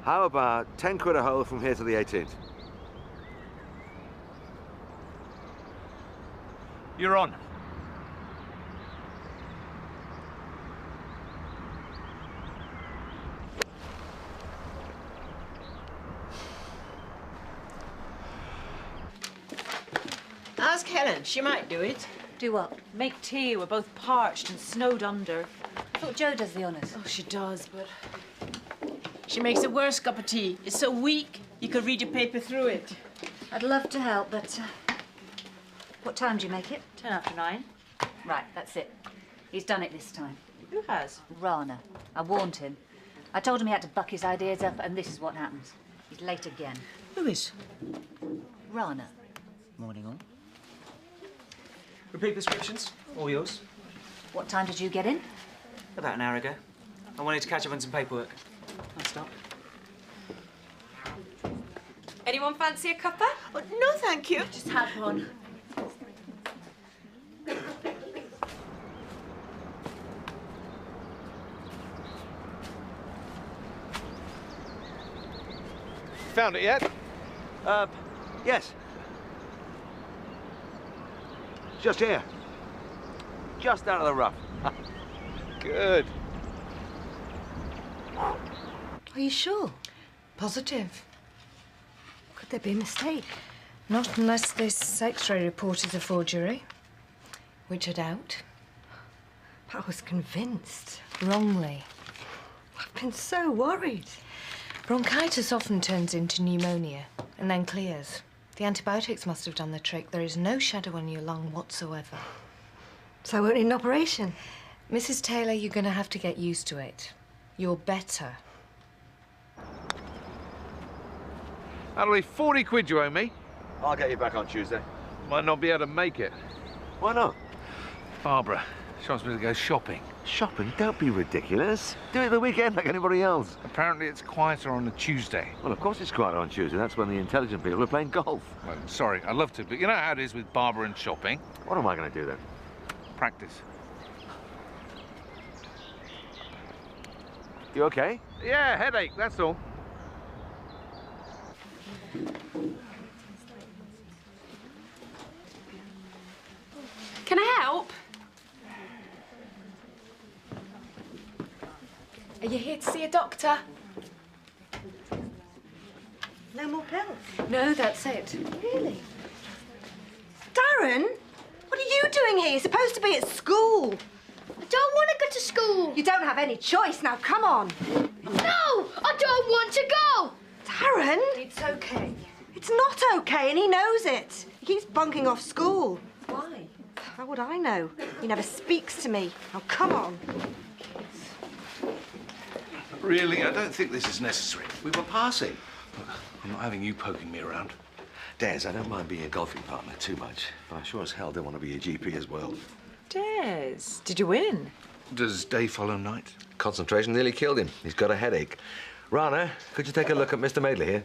How about 10 quid a hole from here to the 18th? You're on. Ask Helen. She might do it. Do what? Make tea. We're both parched and snowed under. I thought Jo does the honours. Oh, she does, but she makes a worse cup of tea. It's so weak, you could read your paper through it. I'd love to help, but what time do you make it? 10 after 9. Right, that's it. He's done it this time. Who has? Rana. I warned him. I told him he had to buck his ideas up, and this is what happens. He's late again. Who is? Rana. Morning, all. Repeat prescriptions, all yours. What time did you get in? About an hour ago. I wanted to catch up on some paperwork. I'll stop. Anyone fancy a cuppa? Oh, no, thank you. Just had one. Found it yet? Yes. Just here. Just out of the rough. Good. Are you sure? Positive. Could there be a mistake? Not unless this X-ray report is a forgery, which I doubt. But I was convinced, wrongly. I've been so worried. Bronchitis often turns into pneumonia and then clears. The antibiotics must have done the trick. There is no shadow on your lung whatsoever. So I won't need an operation? Mrs. Taylor, you're going to have to get used to it. You're better. That'll be 40 quid you owe me. I'll get you back on Tuesday. Might not be able to make it. Why not? Barbara, she wants me to go shopping. Shopping? Don't be ridiculous. Do it the weekend like anybody else. Apparently it's quieter on a Tuesday. Well, of course it's quiet on Tuesday. That's when the intelligent people are playing golf. Well, sorry, I'd love to, but you know how it is with Barbara and shopping. What am I going to do then? Practice. You okay? Yeah, headache, that's all. Can I help? Are you here to see a doctor? No more pills? No, that's it. Really? Darren? What are you doing here? You're supposed to be at school. I don't want to go to school. You don't have any choice now. Come on. No, I don't want to go. Darren? It's okay. It's not okay, and he knows it. He keeps bunking off school. Why? How would I know? He never speaks to me. Now, come on. Really, I don't think this is necessary. We were passing. Look, I'm not having you poking me around. Des, I don't mind being a golfing partner too much, but I sure as hell don't want to be a GP as well. Des, did you win? Does day follow night? Concentration nearly killed him. He's got a headache. Rana, could you take a look at Mr. Madeley here?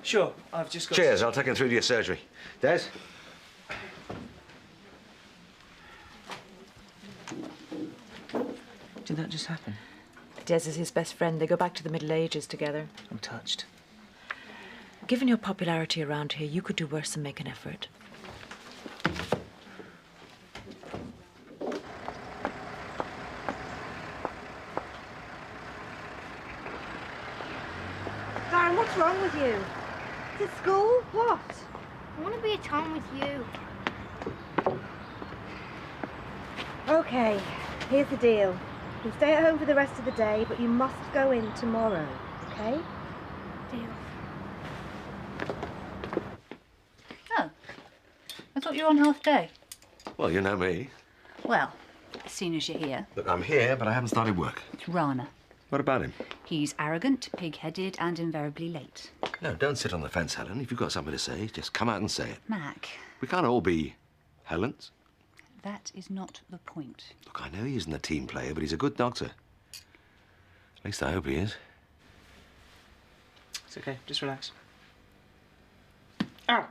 Sure, I've just got... Cheers, I'll take him through to your surgery. Des? Did that just happen? Des is his best friend. They go back to the Middle Ages together. I'm touched. Given your popularity around here, you could do worse than make an effort. Darren, what's wrong with you? Is it school? What? I want to be at home with you. Okay, here's the deal. You can stay at home for the rest of the day, but you must go in tomorrow, okay? Deal. Oh. I thought you were on half day. Well, you know me. Well, as soon as you're here, Look, I'm here, but I haven't started work. it's Rana. What about him? He's arrogant, pig-headed, and invariably late. No, don't sit on the fence, Helen. If you've got something to say, just come out and say it. Mac, We can't all be Helens. that is not the point. Look, I know he isn't a team player, but he's a good doctor. At least I hope he is. It's okay, just relax. Ow!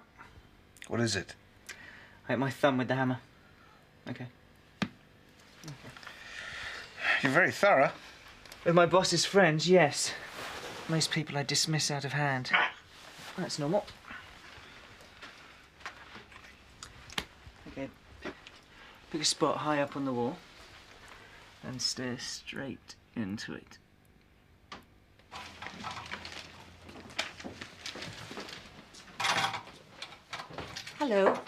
What is it? I hit my thumb with the hammer. Okay. You're very thorough. With my boss's friends, yes. Most people I dismiss out of hand. That's normal. Okay. Pick a spot high up on the wall and stare straight into it. Hello.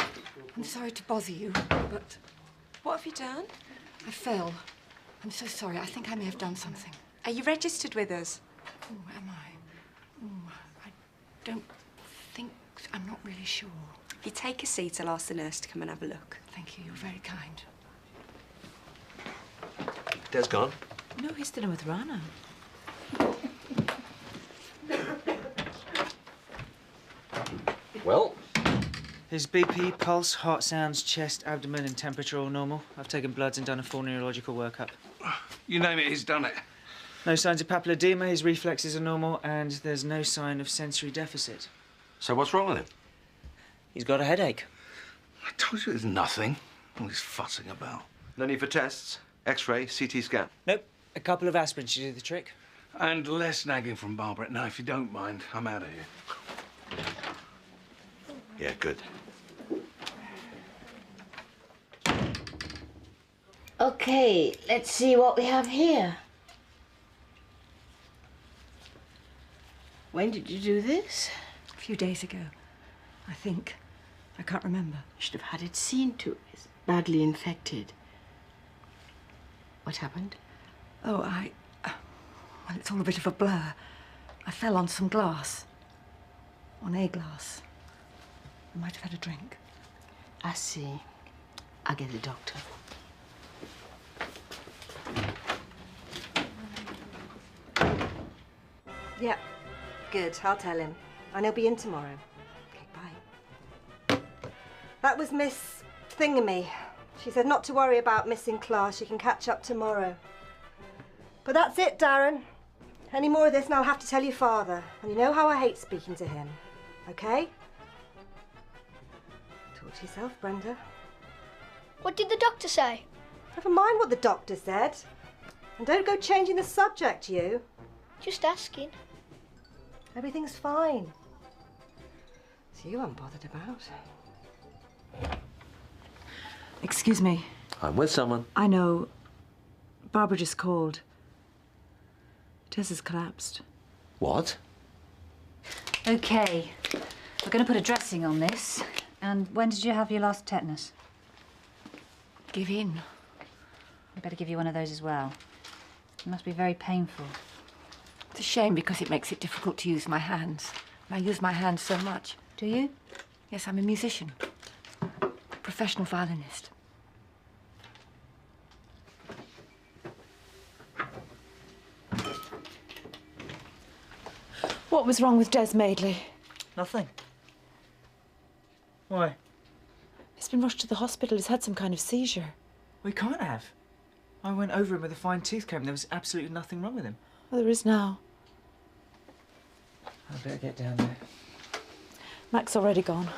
I'm sorry to bother you, but What have you done? I fell. I'm so sorry. I think I may have done something. Are you registered with us? Oh, am I? Oh, I don't think... I'm not really sure. If you take a seat, I'll ask the nurse to come and have a look. Thank you. You're very kind. Des gone? No, he's dinner with Rana. Well? His BP, pulse, heart sounds, chest, abdomen and temperature all normal. I've taken bloods and done a full neurological workup. You name it, he's done it. No signs of papilledema, his reflexes are normal, and there's no sign of sensory deficit. So what's wrong with him? He's got a headache. I told you there's nothing. All this fussing about. No need for tests? X-ray, CT scan? Nope. A couple of aspirin should do the trick. And less nagging from Barbara. Now, if you don't mind, I'm out of here. Yeah, good. Okay, let's see what we have here. When did you do this? A few days ago, I think. I can't remember. You should have had it seen to. It's badly infected. What happened? Oh, well, it's all a bit of a blur. I fell on some glass. On a glass. I might have had a drink. I see. I'll get the doctor. Yep. Good. I'll tell him. And he'll be in tomorrow. Okay, bye. That was Miss Thingamy. She said not to worry about missing class. She can catch up tomorrow. But that's it, Darren. Any more of this and I'll have to tell your father. And you know how I hate speaking to him. Okay? Talk to yourself, Brenda. What did the doctor say? Never mind what the doctor said. And don't go changing the subject, you. Just asking. Everything's fine. So you aren't bothered about. Excuse me. I'm with someone. I know. Barbara just called. Tess has collapsed. What? OK. We're going to put a dressing on this. And when did you have your last tetanus? Give in. We better give you one of those as well. It must be very painful. It's a shame because it makes it difficult to use my hands. I use my hands so much. Do you? Yes, I'm a musician. Professional violinist. What was wrong with Des Madeley? Nothing. Why? He's been rushed to the hospital. He's had some kind of seizure. We can't have. I went over him with a fine tooth comb. There was absolutely nothing wrong with him. Well, there is now. I better get down there. Mac's already gone.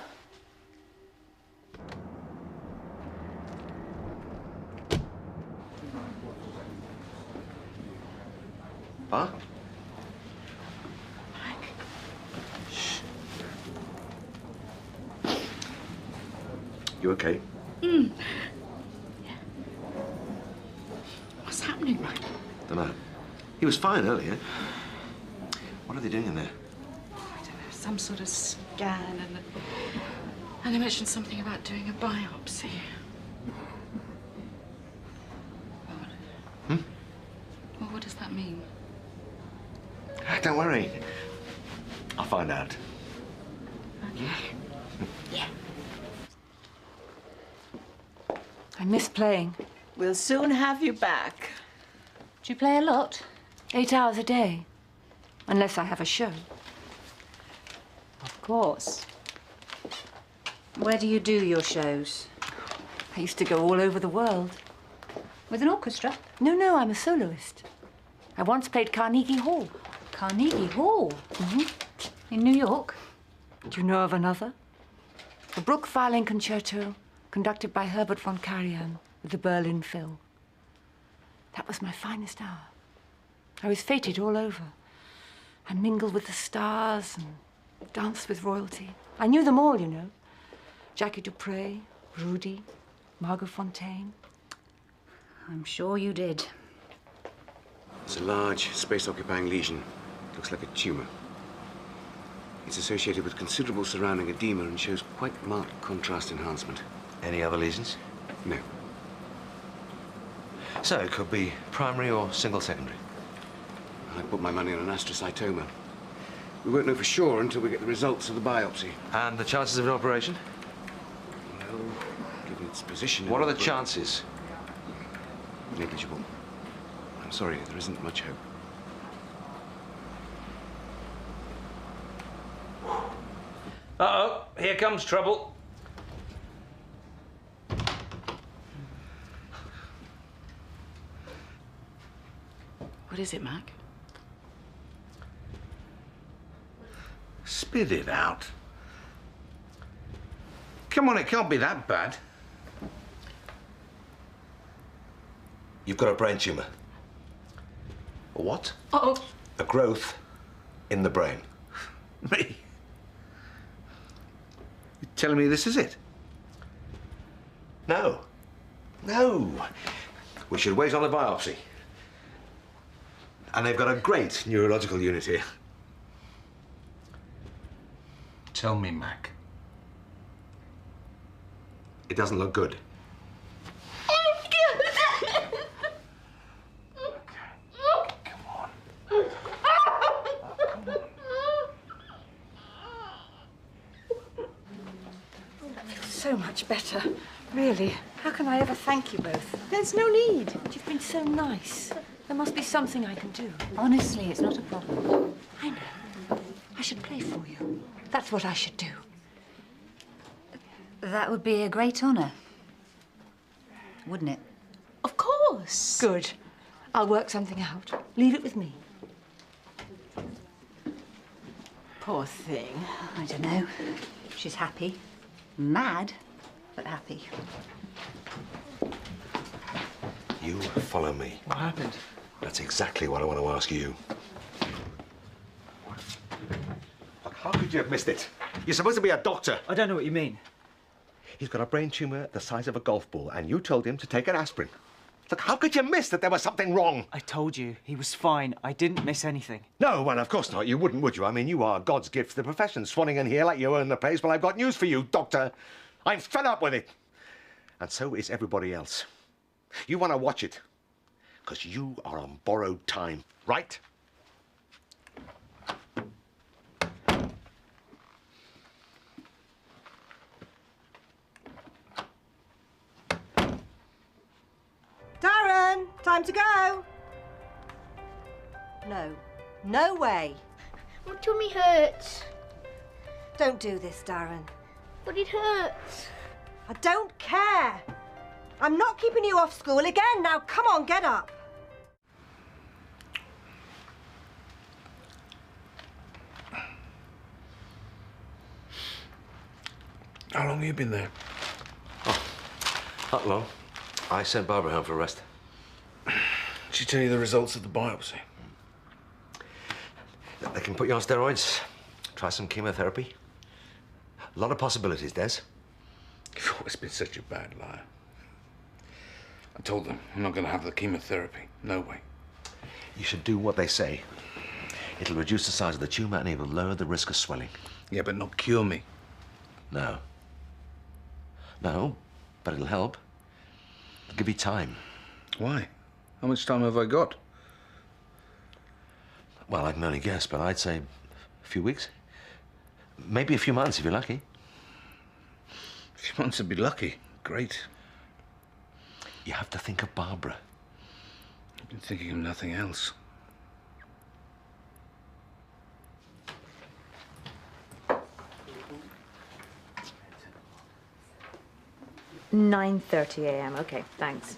Huh? You okay? What's happening? Dunno. He was fine earlier. What are they doing in there? I don't know, some sort of scan and they mentioned something about doing a biopsy. Hmm? Well, what does that mean? Don't worry. I'll find out. Okay. I miss playing. We'll soon have you back. Do you play a lot? 8 hours a day. Unless I have a show. Of course. Where do you do your shows? I used to go all over the world. With an orchestra? No, I'm a soloist. I once played Carnegie Hall. Carnegie Hall? In New York? Do you know of another? The Bruch Violin Concerto, conducted by Herbert von Karajan with the Berlin Phil. That was my finest hour. I was feted all over. I mingled with the stars and danced with royalty. I knew them all, you know. Jackie Dupre, Rudy, Margot Fontaine. I'm sure you did. It's a large, space-occupying lesion. Looks like a tumor. It's associated with considerable surrounding edema and shows quite marked contrast enhancement. Any other lesions? No. So it could be primary or single secondary. I put my money on an astrocytoma. We won't know for sure until we get the results of the biopsy. And the chances of an operation? Well, given its position... What are the chances? Negligible. I'm sorry, there isn't much hope. Uh-oh, here comes trouble. What is it, Mac? Spit it out. Come on, it can't be that bad. You've got a brain tumor. A what? Oh. A growth in the brain. Me? You're telling me this is it? No. No. We should wait on the biopsy. And they've got a great neurological unit here. Tell me, Mac. It doesn't look good. So much better. Really. How can I ever thank you both? There's no need. You've been so nice. There must be something I can do. Honestly, it's not a problem. I know. I should play for you. That's what I should do. That would be a great honour, wouldn't it? Of course. Good. I'll work something out. Leave it with me. Poor thing. I don't know. She's happy. Mad, but happy. You follow me. What happened? That's exactly what I want to ask you. Look, how could you have missed it? You're supposed to be a doctor. I don't know what you mean. He's got a brain tumor the size of a golf ball, and you told him to take an aspirin. Look, how could you miss that there was something wrong? I told you, he was fine. I didn't miss anything. No, well, of course not. You wouldn't, would you? I mean, you are God's gift to the profession, swanning in here like you own the place. Well, I've got news for you, Doctor. I'm fed up with it. And so is everybody else. You want to watch it, because you are on borrowed time, right? Darren, time to go. No. No way. My tummy hurts. Don't do this, Darren. But it hurts. I don't care. I'm not keeping you off school again. Now, come on, get up. How long have you been there? Oh, not long. I sent Barbara home for a rest. Did she tell you the results of the biopsy? They can put you on steroids, try some chemotherapy. A lot of possibilities, Des. You've always been such a bad liar. I told them I'm not going to have the chemotherapy. No way. You should do what they say. It'll reduce the size of the tumor and it will lower the risk of swelling. Yeah, but not cure me. No. No, but it'll help. It'll give you time. Why? How much time have I got? Well, I can only guess, but I'd say a few weeks. Maybe a few months if you're lucky. A few months would be lucky. Great. You have to think of Barbara. I've been thinking of nothing else. "9:30 a.m. Okay, thanks.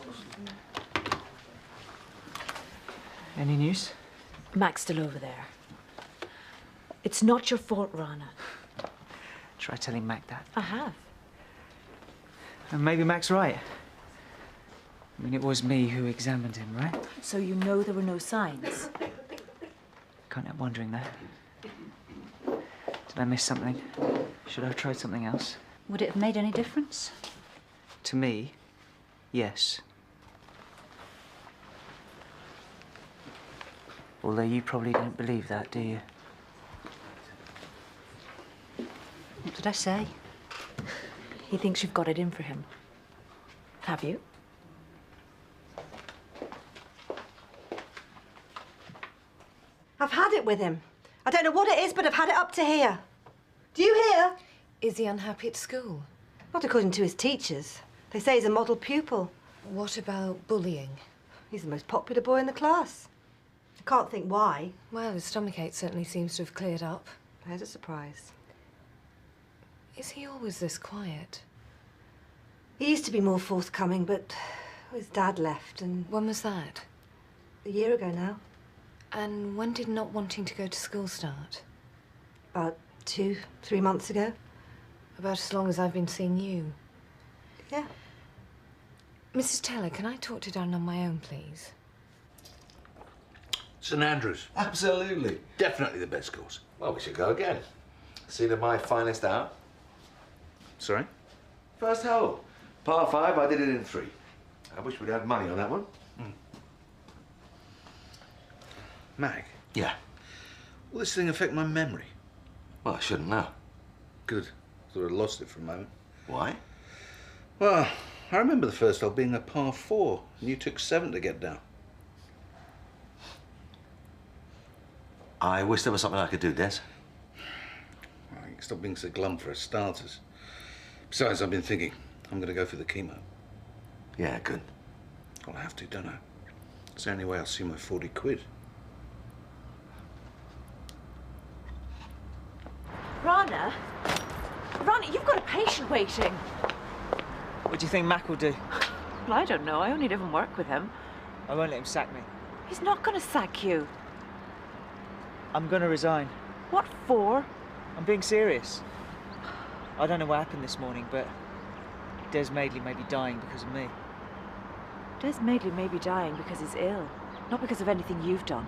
Any news? Mac's still over there. It's not your fault, Rana. Try telling Mac that. I have. And maybe Mac's right. I mean, it was me who examined him, right? So you know there were no signs? Can't Can't help wondering that. Did I miss something? Should I have tried something else? Would it have made any difference? To me, yes. Although you probably don't believe that, do you? What did I say? He thinks you've got it in for him. Have you? I've had it with him. I don't know what it is, but I've had it up to here. Do you hear? Is he unhappy at school? Not according to his teachers. They say he's a model pupil. What about bullying? He's the most popular boy in the class. I can't think why. Well, his stomachache certainly seems to have cleared up. There's a surprise. Is he always this quiet? He used to be more forthcoming, but his dad left, and... When was that? A year ago now. And when did not wanting to go to school start? About 2, 3 months ago. About as long as I've been seeing you. Yeah. Mrs. Taylor, can I talk to Dan on my own, please? St Andrews. Absolutely. Definitely the best course. Well, we should go again. See to my finest hour. Sorry? First hole. Par 5, I did it in 3. I wish we'd had money on that one. Mac? Yeah. Will this thing affect my memory? Well, I shouldn't know. Good. Thought I'd lost it for a moment. Why? Well, I remember the first hole being a par 4, and you took 7 to get down. I wish there was something I could do, Des. Well, you can stop being so glum for starters. Besides, I've been thinking, I'm going to go for the chemo. Yeah, good. Well, I have to, don't I? It's the only way I'll see my 40 quid. Rana? Rana, you've got a patient waiting. What do you think Mac will do? Well, I don't know. I only live and work with him. I won't let him sack me. He's not going to sack you. I'm going to resign. What for? I'm being serious. I don't know what happened this morning, but Des Madeley may be dying because of me. Des Madeley may be dying because he's ill, not because of anything you've done.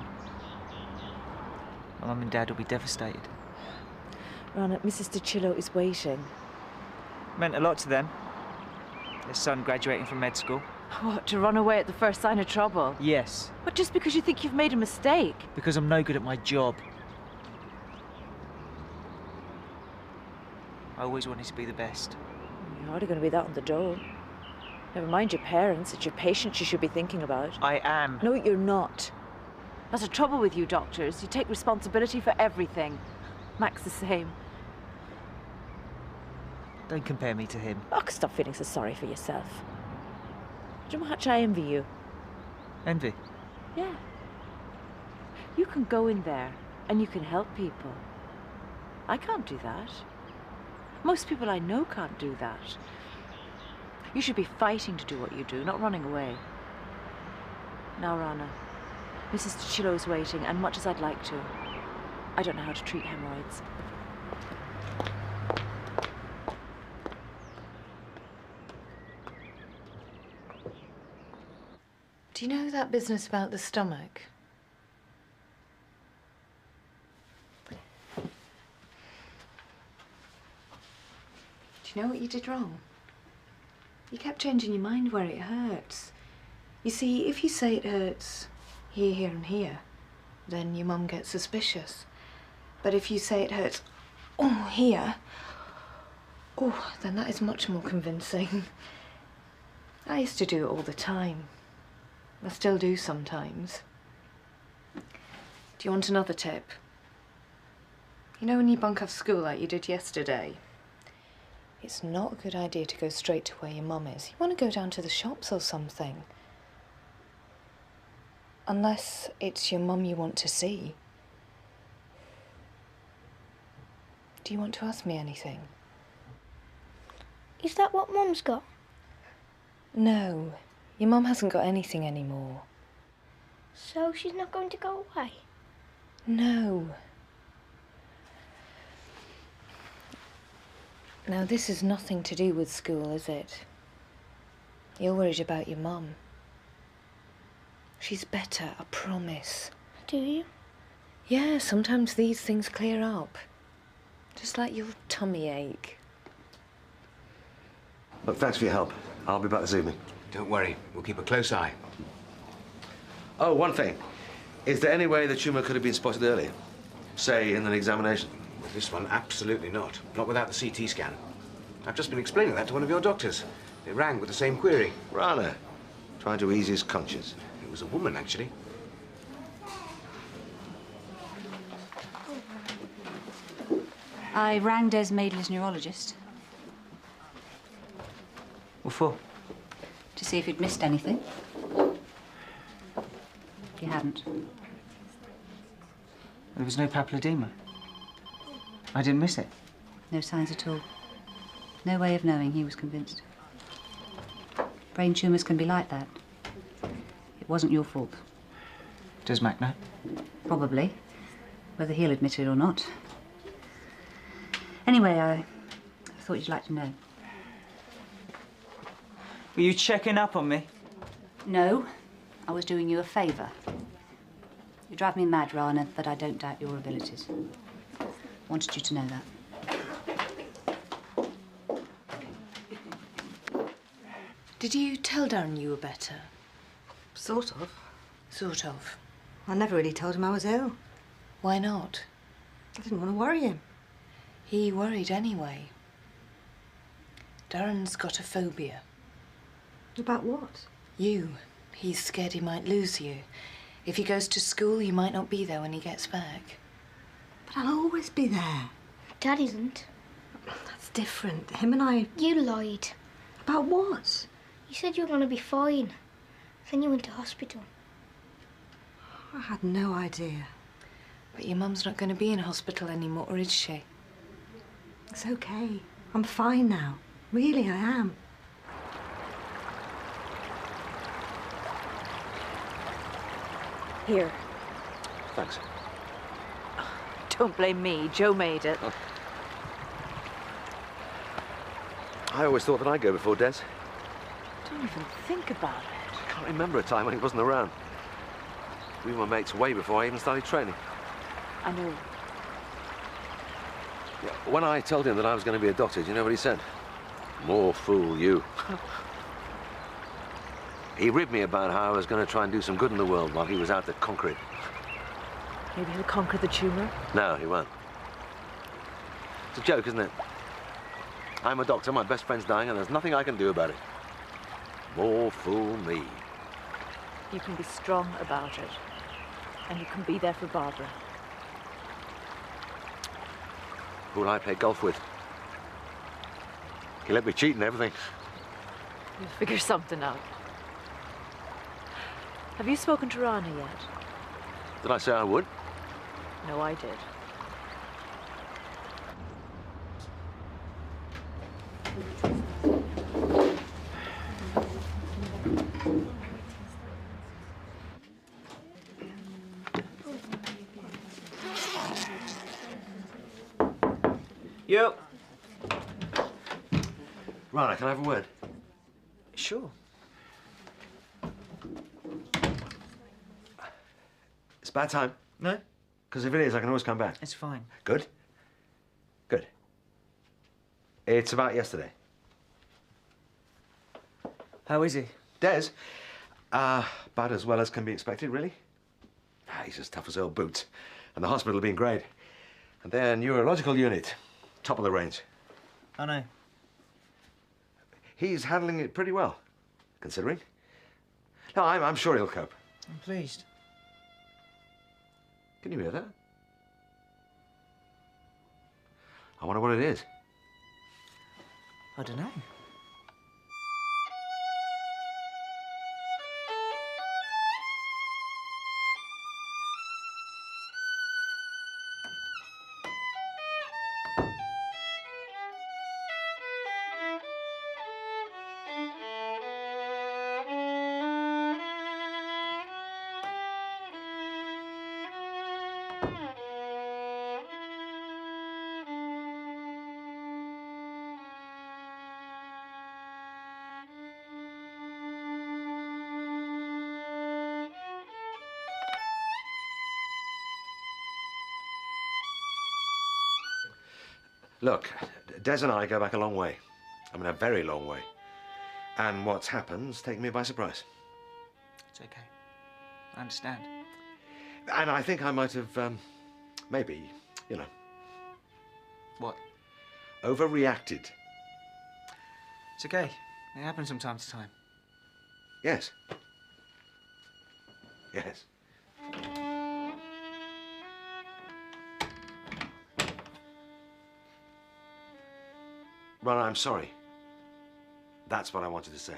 My mum and Dad will be devastated. Rana, Mrs. DiCillo is waiting. Meant a lot to them. Their son graduating from med school. What, to run away at the first sign of trouble? Yes. But just because you think you've made a mistake? Because I'm no good at my job. I always wanted to be the best. You're hardly going to be that on the dole. Never mind your parents, it's your patients you should be thinking about. I am. No, you're not. That's the trouble with you doctors. You take responsibility for everything. Mac's the same. Don't compare me to him. Oh, stop feeling so sorry for yourself. Do you know how much I envy you? Envy? Yeah. You can go in there and you can help people. I can't do that. Most people I know can't do that. You should be fighting to do what you do, not running away. Now, Rana, Mrs. DiCillo is waiting, and much as I'd like to, I don't know how to treat hemorrhoids. Do you know that business about the stomach? Do you know what you did wrong? You kept changing your mind where it hurts. You see, if you say it hurts here, here and here, then your mum gets suspicious. But if you say it hurts here, then that is much more convincing. I used to do it all the time. I still do sometimes. Do you want another tip? You know when you bunk off school like you did yesterday? It's not a good idea to go straight to where your mum is. You want to go down to the shops or something. Unless it's your mum you want to see. Do you want to ask me anything? Is that what Mum's got? No, your mum hasn't got anything anymore. So she's not going to go away? No. Now, this has nothing to do with school, is it? You're worried about your mum. She's better, I promise. Do you? Yeah, sometimes these things clear up. Just like your tummy ache. Look, thanks for your help. I'll be back this evening. Don't worry, we'll keep a close eye. Oh, one thing. Is there any way the tumour could have been spotted earlier? Say, in an examination? With this one, absolutely not. Not without the CT scan. I've just been explaining that to one of your doctors. They rang with the same query. Rana, trying to ease his conscience. It was a woman, actually. I rang Des Maidley's neurologist. What for? To see if he'd missed anything. He hadn't. There was no papilledema. I didn't miss it. No signs at all. No way of knowing, he was convinced. Brain tumours can be like that. It wasn't your fault. Does Mac know? Probably. Whether he'll admit it or not. Anyway, I thought you'd like to know. Were you checking up on me? No, I was doing you a favour. You drive me mad, Rana, but I don't doubt your abilities. Wanted you to know that. Did you tell Darren you were better? Sort of. Sort of. I never really told him I was ill. Why not? I didn't want to worry him. He worried anyway. Darren's got a phobia. About what? You. He's scared he might lose you. If he goes to school, you might not be there when he gets back. But I'll always be there. Dad isn't. That's different. Him and I... You lied. About what? You said you were going to be fine. Then you went to hospital. I had no idea. But your mum's not going to be in hospital anymore, is she? It's okay. I'm fine now. Really, I am. Here. Thanks. Don't blame me. Joe made it. Oh. I always thought that I'd go before Des. Don't even think about it. I can't remember a time when he wasn't around. We were mates way before I even started training. I know. Yeah, when I told him that I was going to be a doctor, do you know what he said? More fool you. He ribbed me about how I was going to try and do some good in the world while he was out to conquer it. Maybe he'll conquer the tumour? No, he won't. It's a joke, isn't it? I'm a doctor, my best friend's dying, and there's nothing I can do about it. More fool me. You can be strong about it. And you can be there for Barbara. Who'll I play golf with? He let me cheat and everything. You'll figure something out. Have you spoken to Rana yet? Did I say I would? No, I did. Yo. Rana, can I have a word? Sure. It's bad time. No? Because if it is, I can always come back. It's fine. Good? Good. It's about yesterday. How is he? Des? About as well as can be expected, really. He's as tough as old boots. And the hospital have been great. And their neurological unit, top of the range. I know. He's handling it pretty well, considering. No, I'm sure he'll cope. I'm pleased. Can you hear that? I wonder what it is. I don't know. Look, Des and I go back a long way. I mean, a very long way. And what's happened's taken me by surprise. It's okay. I understand. And I think I might have, maybe, you know, What? overreacted. It's okay. It happens from time to time. Yes. Yes. Ron, I'm sorry. That's what I wanted to say.